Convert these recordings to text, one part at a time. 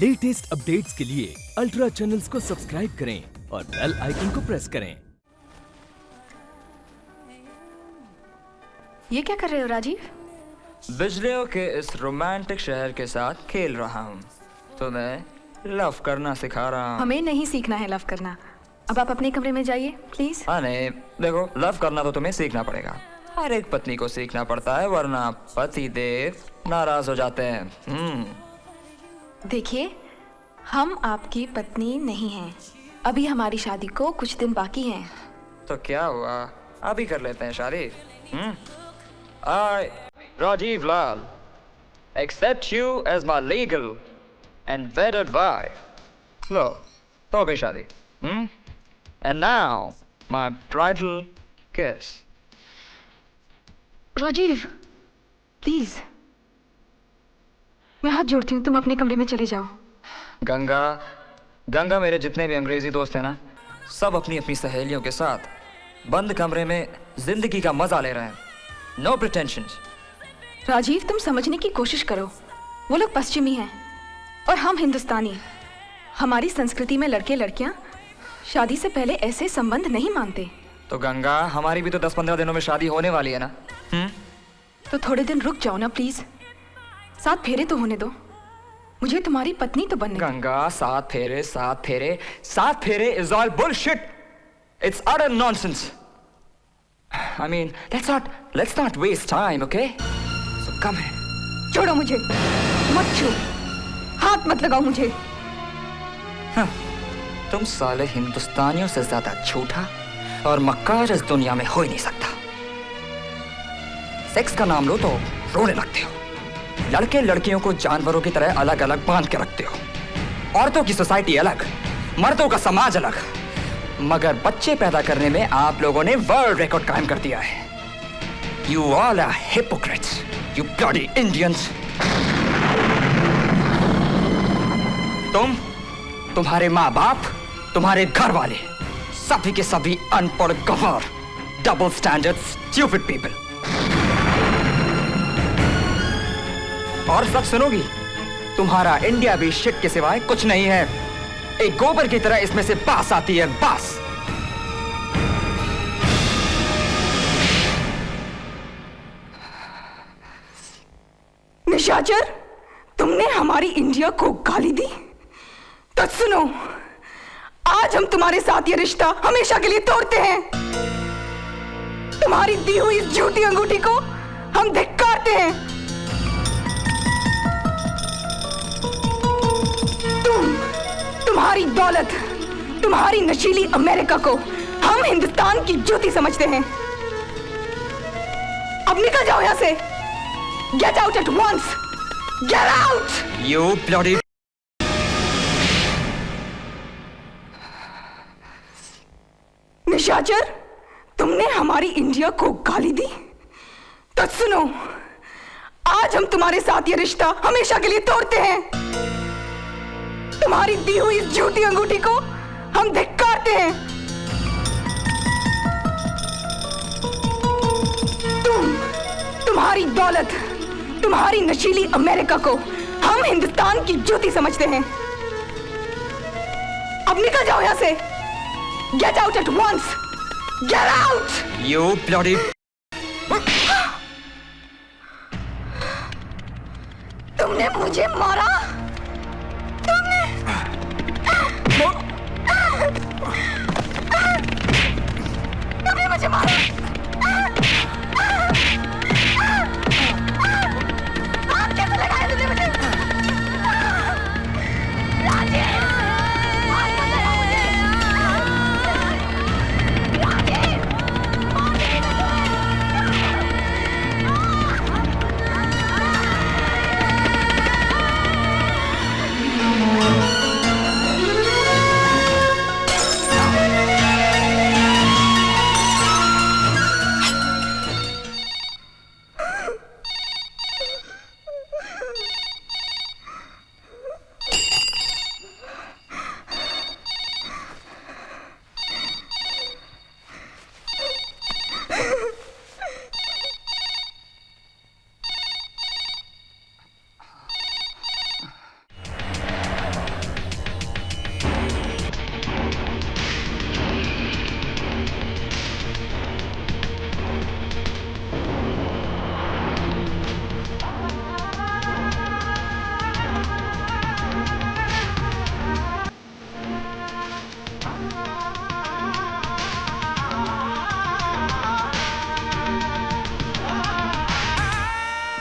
Latest updates के लिए ultra channels को सब्सक्राइब करें और बेल आइकन को प्रेस करें। ये क्या कर रहे हो राजीव? बिजलियों के इस रोमांटिक शहर के साथ खेल रहा हूँ। तुम्हें लव करना सिखा रहा हूँ। हमें नहीं सीखना है लव करना। अब आप अपने कमरे में जाइए प्लीज। हाँ नहीं, देखो लव करना तो तुम्हें सीखना पड़ेगा। हर एक पत्नी को सीखना पड़ता है, वरना पति देव नाराज हो जाते हैं। देखिए, हम आपकी पत्नी नहीं हैं। अभी हमारी शादी को कुछ दिन बाकी हैं। तो क्या हुआ, अभी कर लेते हैं शादी। I, Rajiv Lal, accept you as my legal and wedded wife. लो, तो भी शादी। And now, my bridal kiss. Rajiv please, मैं हाथ जोड़ती हूँ, तुम अपने कमरे में चले जाओ। गंगा मेरे जितने भी अंग्रेजी दोस्त हैं ना, सब अपनी अपनी सहेलियों के साथ बंद कमरे में जिंदगी का मजा ले रहे हैं। नो प्रिटेंशंस। राजीव, तुम समझने की कोशिश करो। वो लोग पश्चिमी हैं और हम हिंदुस्तानी। हमारी संस्कृति में लड़के लड़कियां शादी से पहले ऐसे संबंध नहीं मानते। तो गंगा, हमारी भी तो 10-15 दिनों में शादी होने वाली है ना। तो थोड़े दिन रुक जाओ ना प्लीज। 7 फेरे तो होने दो, मुझे तुम्हारी पत्नी तो बनने दो। गंगा, 7 फेरे is all bullshit. It's utter nonsense. I mean, let's not waste time, okay? So come here. छोड़ो मुझे, मत छू, हाथ मत लगाओ मुझे। तुम साले हिंदुस्तानियों से ज्यादा झूठा और मक्कार इस दुनिया में हो ही नहीं सकता। सेक्स का नाम लो तो रोने लगते हो। लड़के लड़कियों को जानवरों की तरह अलग अलग बांध के रखते हो। औरतों की सोसाइटी अलग, मर्दों का समाज अलग, मगर बच्चे पैदा करने में आप लोगों ने वर्ल्ड रिकॉर्ड कायम कर दिया है। You all are hypocrites, you bloody Indians. तुम्हारे माँ बाप, तुम्हारे घर वाले, सभी के सभी अनपढ़ गंवार, डबल स्टैंडर्ड स्टूपिड पीपल। और सच सुनोगी, तुम्हारा इंडिया भी शिट के सिवाय कुछ नहीं है। एक गोबर की तरह इसमें से बास आती है, बास। निशाचर, तुमने हमारी इंडिया को गाली दी। तो सुनो, आज हम तुम्हारे साथ ये रिश्ता हमेशा के लिए तोड़ते हैं। तुम्हारी दी हुई इस झूठी अंगूठी को हम धिक्कारते हैं। तुम्हारी दौलत, तुम्हारी नशीली अमेरिका को हम हिंदुस्तान की जूती समझते हैं। अब निकल जाओ यहां से। Get out at once! Get out! You bloody... निशाचर, तुमने हमारी इंडिया को गाली दी। तो सुनो, आज हम तुम्हारे साथ ये रिश्ता हमेशा के लिए तोड़ते हैं। तुम्हारी दी हुई इस झूठी अंगूठी को हम धिक्कारते हैं। तुम्हारी दौलत, तुम्हारी नशीली अमेरिका को हम हिंदुस्तान की जूती समझते हैं। अब निकल जाओ यहां से। Get out at once! Get out! You bloody... तुमने मुझे मारा। तुमने मुझे मारा। हाथ कैसे लगाया तुमने मुझे? राजीव, हाथ मत लगाओ मुझे। राजीव, मार देगी मैं तुम्हें।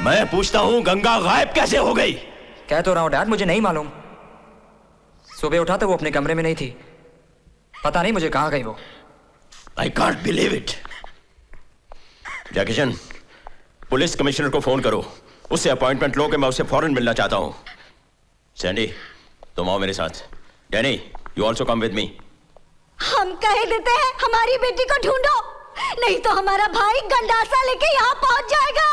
मैं पूछता हूँ गंगा गायब कैसे हो गई? कह तो रहा हूँ डैड, मुझे नहीं मालूम। सुबह उठा तो वो अपने कमरे में नहीं थी, पता नहीं मुझे कहाँ गई वो। I can't believe it. Jackie Chand, police commissioner को फोन करो, उससे अपॉइंटमेंट लो कि मैं उससे फौरन मिलना चाहता हूँ। सैंडी, तुम आओ मेरे साथ। Danny, you also come with me. हम कह देते हैं हमारी बेटी को ढूंढो, नहीं तो हमारा भाई गंडासा लेके यहाँ पहुंच जाएगा।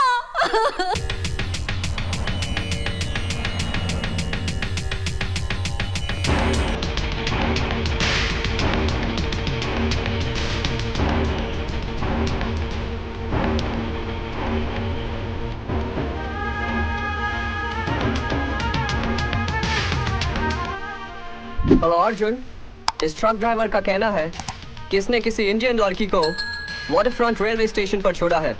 हेलो अर्जुन, इस ट्रक ड्राइवर का कहना है कि इसने किसी इंडियन लड़की को वाटरफ्रंट रेलवे स्टेशन पर छोड़ा है।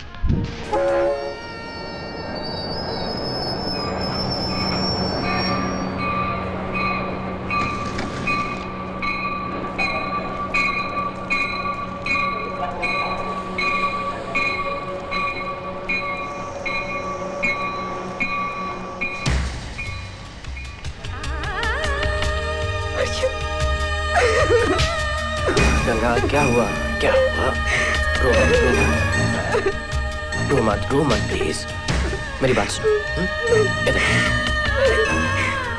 गंगा, क्या हुआ? क्या हुआ? रो मत प्लीज, मेरी बात सुन। इधर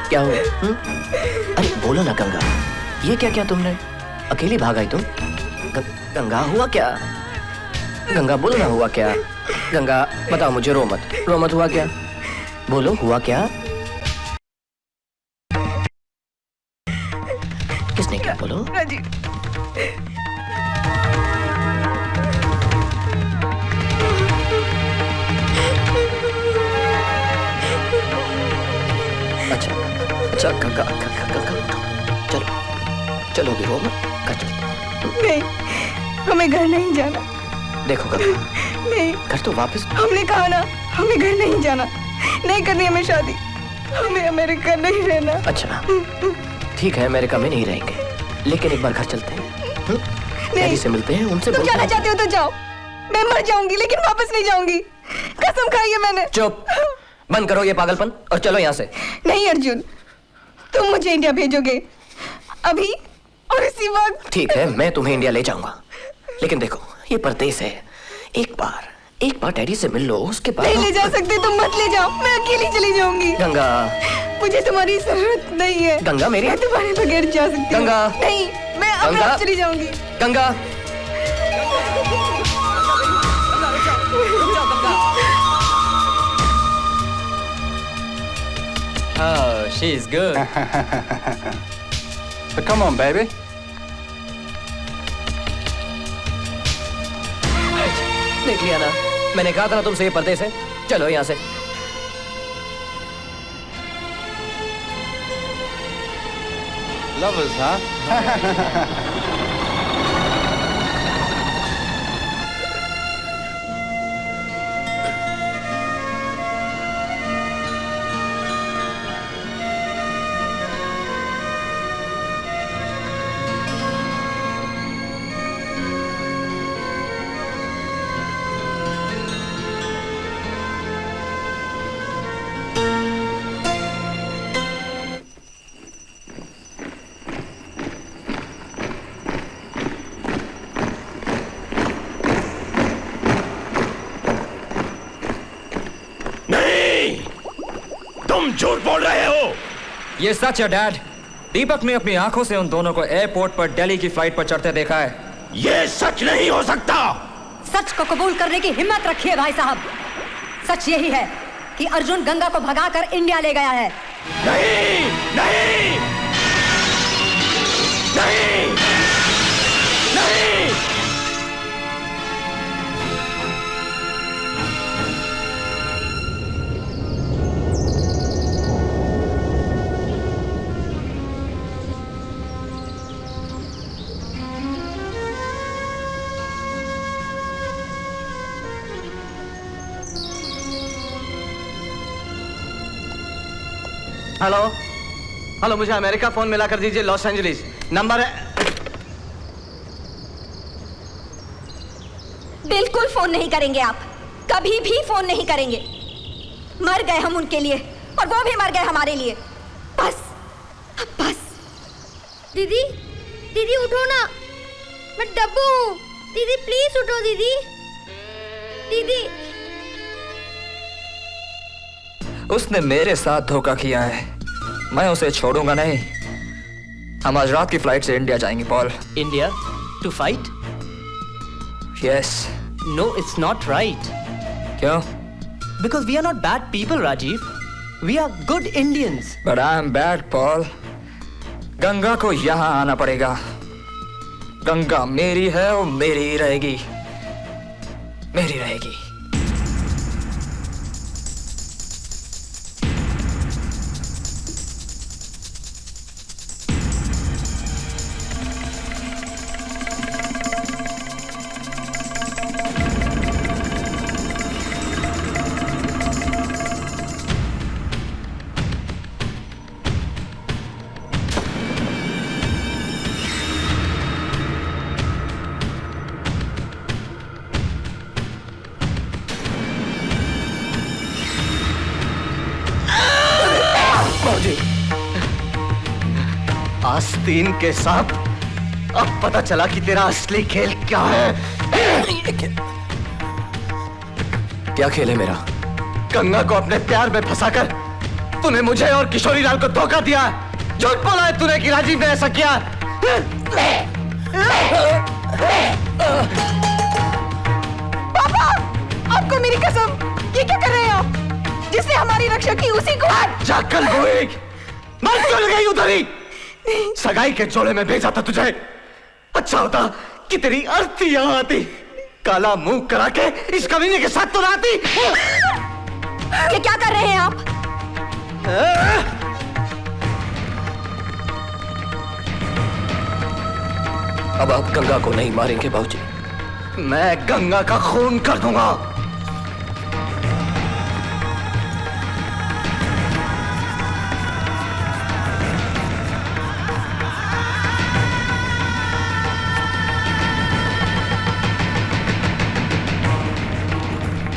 क्या हुआ? अरे बोलो ना गंगा, ये क्या तुमने? अकेली भाग आई तुम? गंगा हुआ क्या? गंगा बोलो ना, हुआ क्या? गंगा बताओ मुझे, रो मत, हुआ क्या? बोलो हुआ क्या? किसने क्या? बोलो। अच्छा गंगा, चलो भी रो मत। नहीं, हमें घर नहीं जाना। देखो गंगा, नहीं, घर तो वापस। हमने कहा ना, हमें घर नहीं जाना, नहीं करनी हमें शादी, हमें अमेरिका नहीं रहना। अच्छा ठीक है, अमेरिका में नहीं रहेंगे, लेकिन एक बार घर चलते हैं, डैडी से मिलते हैं, उनसे। तुम जाना चाहते हो तो जाओ, मैं मर जाऊंगी लेकिन वापस नहीं जाऊंगी, कसम खाई है मैंने। चुप, बंद करो ये पागलपन और चलो यहाँ से। नहीं अर्जुन, तुम मुझे इंडिया भेजोगे अभी और इसी वक्त। ठीक है, मैं तुम्हें इंडिया ले जाऊंगा, लेकिन देखो ये परदेश है, एक बार डैडी से मिल लो, उसके बाद। नहीं ले जा सकते, तुम मत ले जाओ, मैं अकेली चली जाऊंगी। गंगा, मुझे तुम्हारी जरूरत नहीं है। गंगा मेरी, मैं तुम्हारे बगैर जा सकती हूँ। गंगा, नहीं, मैं अब रात चली जाऊंगी। Ganga, Oh, she's good. So come on, baby. देख लिया ना, मैंने कहा था ना तुमसे ये परदेश है, चलो यहाँ से। Lovers, huh? तुम झूठ बोल रहे हो। ये सच है डैड, दीपक ने अपनी आंखों से उन दोनों को एयरपोर्ट पर दिल्ली की फ्लाइट पर चढ़ते देखा है। ये सच नहीं हो सकता। सच को कबूल करने की हिम्मत रखिए भाई साहब। सच यही है कि अर्जुन गंगा को भगाकर इंडिया ले गया है। नहीं नहीं नहीं नहीं। हेलो, मुझे अमेरिका फोन मिला कर दीजिए, लॉस एंजलिस नंबर है। बिल्कुल फोन नहीं करेंगे आप, कभी भी फोन नहीं करेंगे। मर गए हम उनके लिए और वो भी मर गए हमारे लिए। बस बस। दीदी, दीदी उठो ना, मैं डब्बू हूँ। दीदी प्लीज उठो दीदी। दीदी उसने मेरे साथ धोखा किया है, मैं उसे छोड़ूंगा नहीं। हम आज रात की फ्लाइट से इंडिया जाएंगे Paul. India to fight? Yes. No, it's not right. क्यों? Because we are not bad people Rajiv, we are good Indians. But I am bad Paul. Ganga को यहाँ आना पड़ेगा। गंगा मेरी है और मेरी ही रहेगी, मेरी रहेगी। आस्तीन के सांप, अब पता चला कि तेरा असली खेल क्या है। क्या खेल है मेरा? गंगा को अपने प्यार में फंसाकर तूने मुझे और किशोरी लाल को धोखा दिया। झूठ बोला है तूने कि राजीव ने ऐसा किया। पापा, आपको मेरी कसम, ये क्या कर रहे हैं आप? जिसने हमारी रक्षा की उसी को जाकर मैं चल गई उधर ही। सगाई के जोड़े में भेजा था तुझे। अच्छा होता कि तेरी अर्थी यहाँ आती, काला मुंह करा के इस कमीने के साथ तो ना आती। ये क्या कर रहे हैं आप? अब आप गंगा को नहीं मारेंगे बाबूजी। मैं गंगा का खून कर दूंगा।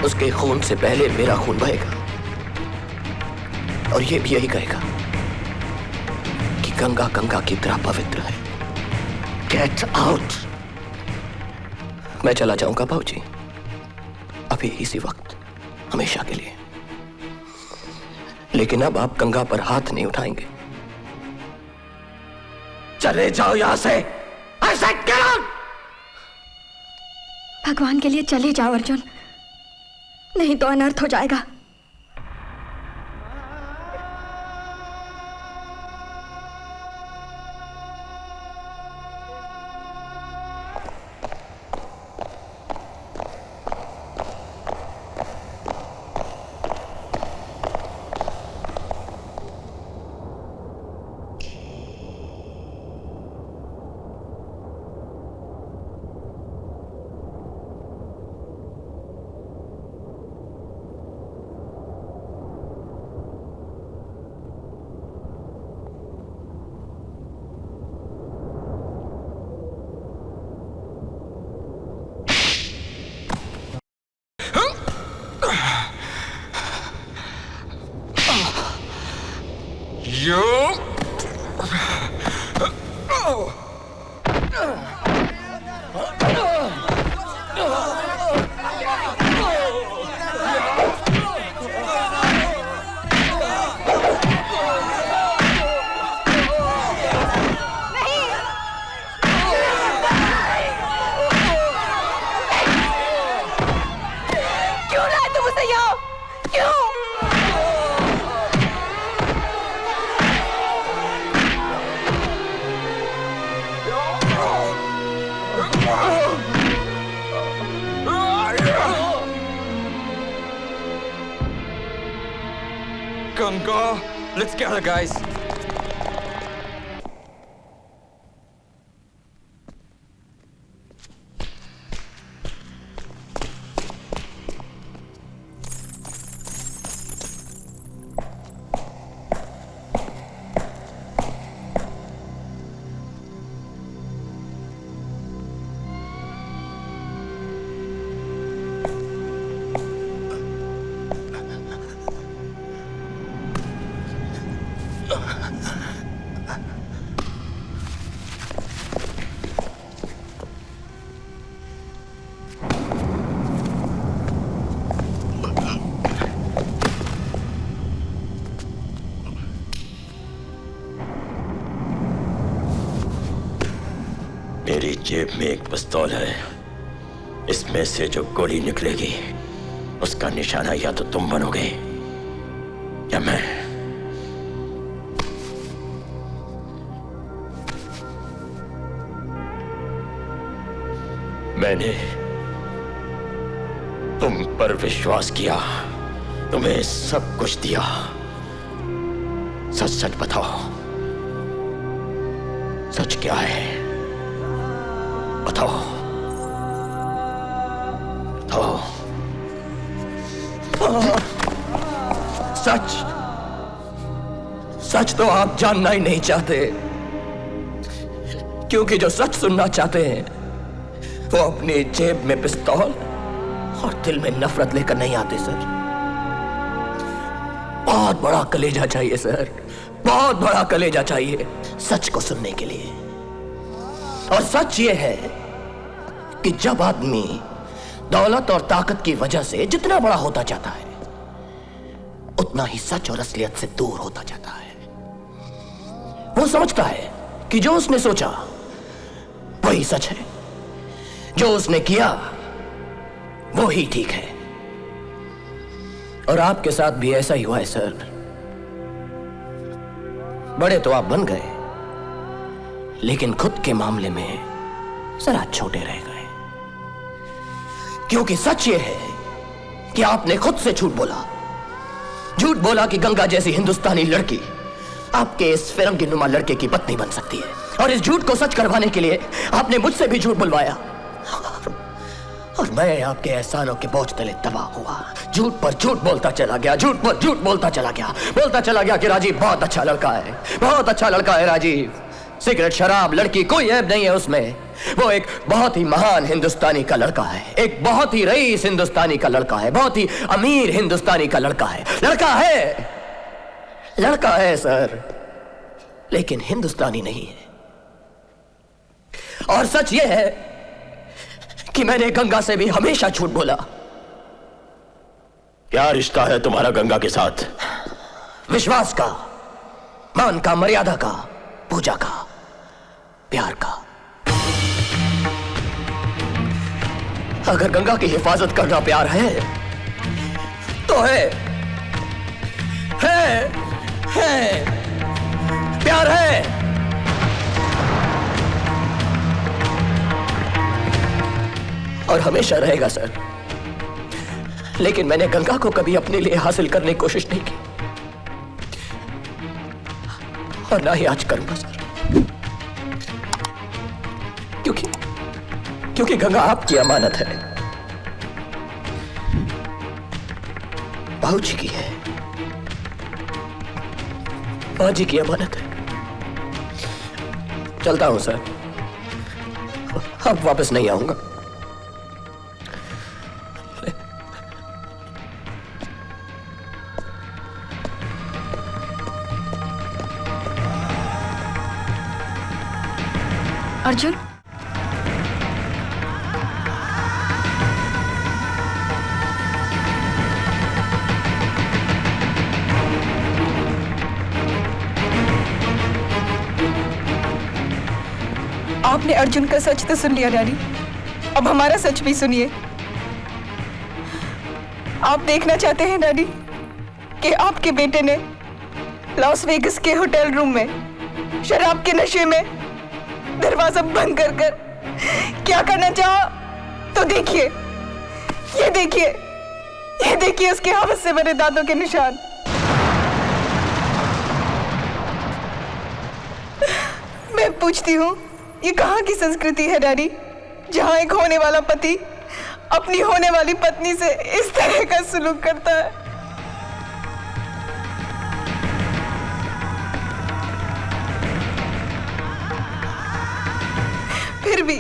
उसके खून से पहले मेरा खून बहेगा और ये भी यही कहेगा कि गंगा गंगा की तरह पवित्र है। Get out. मैं चला जाऊंगा बाबूजी, अभी इसी वक्त, हमेशा के लिए। लेकिन अब आप गंगा पर हाथ नहीं उठाएंगे। चले जाओ यहां से। ऐसे भगवान के लिए चले जाओ अर्जुन, नहीं तो अनर्थ हो जाएगा। Ganga, let's get her, guys. मेरी जेब में एक पिस्तौल है। इसमें से जो गोली निकलेगी उसका निशाना या तो तुम बनोगे या मैं। मैंने तुम पर विश्वास किया, तुम्हें सब कुछ दिया। सच सच बताओ, सच क्या है? बताओ बताओ। सच सच तो आप जानना ही नहीं चाहते, क्योंकि जो सच सुनना चाहते हैं वो अपनी जेब में पिस्तौल और दिल में नफरत लेकर नहीं आते सर। बहुत बड़ा कलेजा चाहिए सर, बहुत बड़ा कलेजा चाहिए सच को सुनने के लिए। और सच ये है कि जब आदमी दौलत और ताकत की वजह से जितना बड़ा होता जाता है, उतना ही सच और असलियत से दूर होता जाता है। वो समझता है कि जो उसने सोचा वही सच है, जो उसने किया वो ही ठीक है। और आपके साथ भी ऐसा ही हुआ है सर। बड़े तो आप बन गए, लेकिन खुद के मामले में जरा छोटे रह गए। क्योंकि सच ये है कि आपने खुद से झूठ बोला। झूठ बोला कि गंगा जैसी हिंदुस्तानी लड़की आपके इस फिरंगी नुमा लड़के की पत्नी बन सकती है। और इस झूठ को सच करवाने के लिए आपने मुझसे भी झूठ बुलवाया, और मैं आपके एहसानों के बोझ तले तबाह हुआ। झूठ पर झूठ बोलता चला गया, झूठ पर झूठ बोलता चला गया कि राजीव बहुत अच्छा लड़का है, बहुत अच्छा लड़का है राजीव। सिगरेट, शराब, लड़की कोई ऐब नहीं है उसमें। वो एक बहुत ही महान हिंदुस्तानी का लड़का है, एक बहुत ही रईस हिंदुस्तानी का लड़का है, बहुत ही अमीर हिंदुस्तानी का लड़का है। लड़का है सर, लेकिन हिंदुस्तानी नहीं है। और सच ये है कि मैंने गंगा से भी हमेशा झूठ बोला। क्या रिश्ता है तुम्हारा गंगा के साथ? विश्वास का, मान का, मर्यादा का, पूजा का, प्यार का। अगर गंगा की हिफाजत करना प्यार है तो है प्यार है। और हमेशा रहेगा सर। लेकिन मैंने गंगा को कभी अपने लिए हासिल करने की कोशिश नहीं की, और ना ही आज करूंगा सर। क्योंकि गंगा आपकी अमानत है, बाबूजी की है, मां जी की अमानत है। चलता हूं सर, अब वापस नहीं आऊंगा। अर्जुन, आपने अर्जुन का सच तो सुन लिया डैडी, अब हमारा सच भी सुनिए। आप देखना चाहते हैं डैडी कि आपके बेटे ने लॉस वेगस के होटल रूम में शराब के नशे में दरवाजा बंद कर क्या करना चाहा? तो देखिए, ये देखिए उसके हवस से बने दांतों के निशान। मैं पूछती हूँ, ये कहाँ की संस्कृति है डैडी, जहाँ एक होने वाला पति अपनी होने वाली पत्नी से इस तरह का सलूक करता है? फिर भी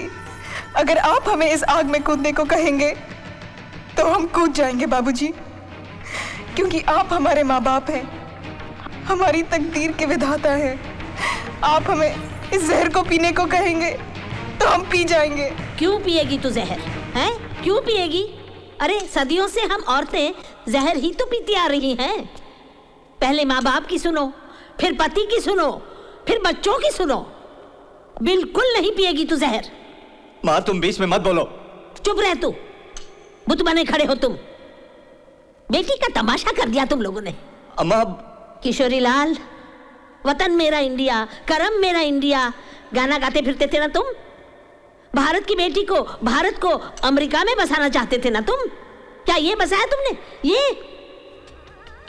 अगर आप हमें इस आग में कूदने को कहेंगे तो हम कूद जाएंगे बाबूजी, क्योंकि आप हमारे माँ बाप हैं, हमारी तकदीर के विधाता हैं। आप हमें इस जहर को पीने को कहेंगे तो हम पी जाएंगे। क्यों पिएगी तू जहर? हैं? क्यों पिएगी? अरे सदियों से हम औरतें जहर ही तो पीती आ रही हैं। पहले माँ बाप की सुनो, फिर पति की सुनो, फिर बच्चों की सुनो। बिल्कुल नहीं पिएगी तू जहर। माँ तुम बीच में मत बोलो। चुप रह तू, बुत बने खड़े हो तुम। बेटी का तमाशा कर दिया तुम लोगों ने। अम्मा किशोरी लाल, वतन मेरा इंडिया, करम मेरा इंडिया गाना गाते फिरते थे ना तुम। भारत की बेटी को, भारत को अमेरिका में बसाना चाहते थे ना तुम। क्या ये बसाया तुमने? ये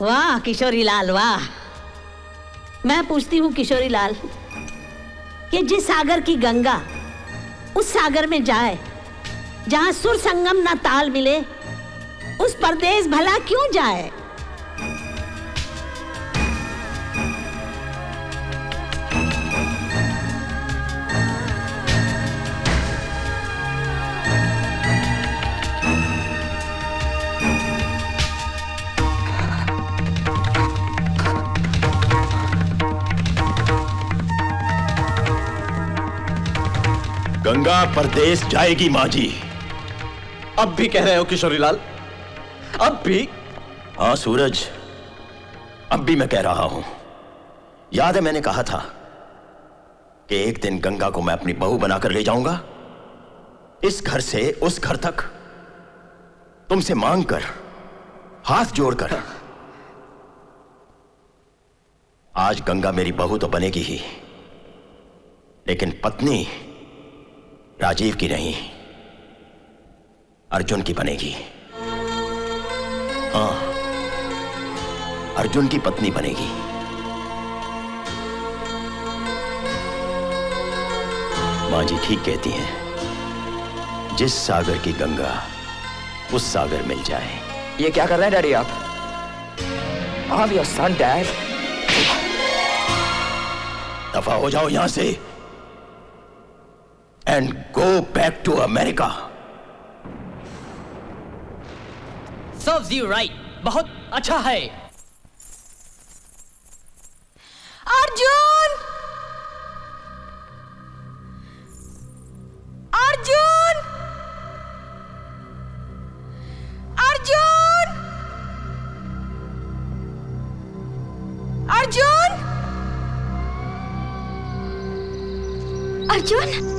वाह किशोरी लाल वाह। मैं पूछती हूँ किशोरी लाल, कि जिस सागर की गंगा उस सागर में जाए जहां सुर संगम ना ताल मिले, उस परदेश भला क्यों जाए? गंगा परदेश जाएगी माँ जी। अब भी कह रहे हो किशोरी लाल? अब भी? हाँ सूरज, अब भी मैं कह रहा हूं। याद है मैंने कहा था कि एक दिन गंगा को मैं अपनी बहू बनाकर ले जाऊंगा, इस घर से उस घर तक, तुमसे मांगकर, हाथ जोड़कर। आज गंगा मेरी बहू तो बनेगी ही, लेकिन पत्नी राजीव की नहीं, अर्जुन की बनेगी। हाँ, अर्जुन की पत्नी बनेगी। मां जी ठीक कहती हैं, जिस सागर की गंगा उस सागर मिल जाए। ये क्या कर रहे हैं डैडी आप? I'm your son, Dad. दफा हो जाओ यहां से and go back to America. Serves you right. बहुत अच्छा है। अर्जुन! अर्जुन! अर्जुन! अर्जुन! अर्जुन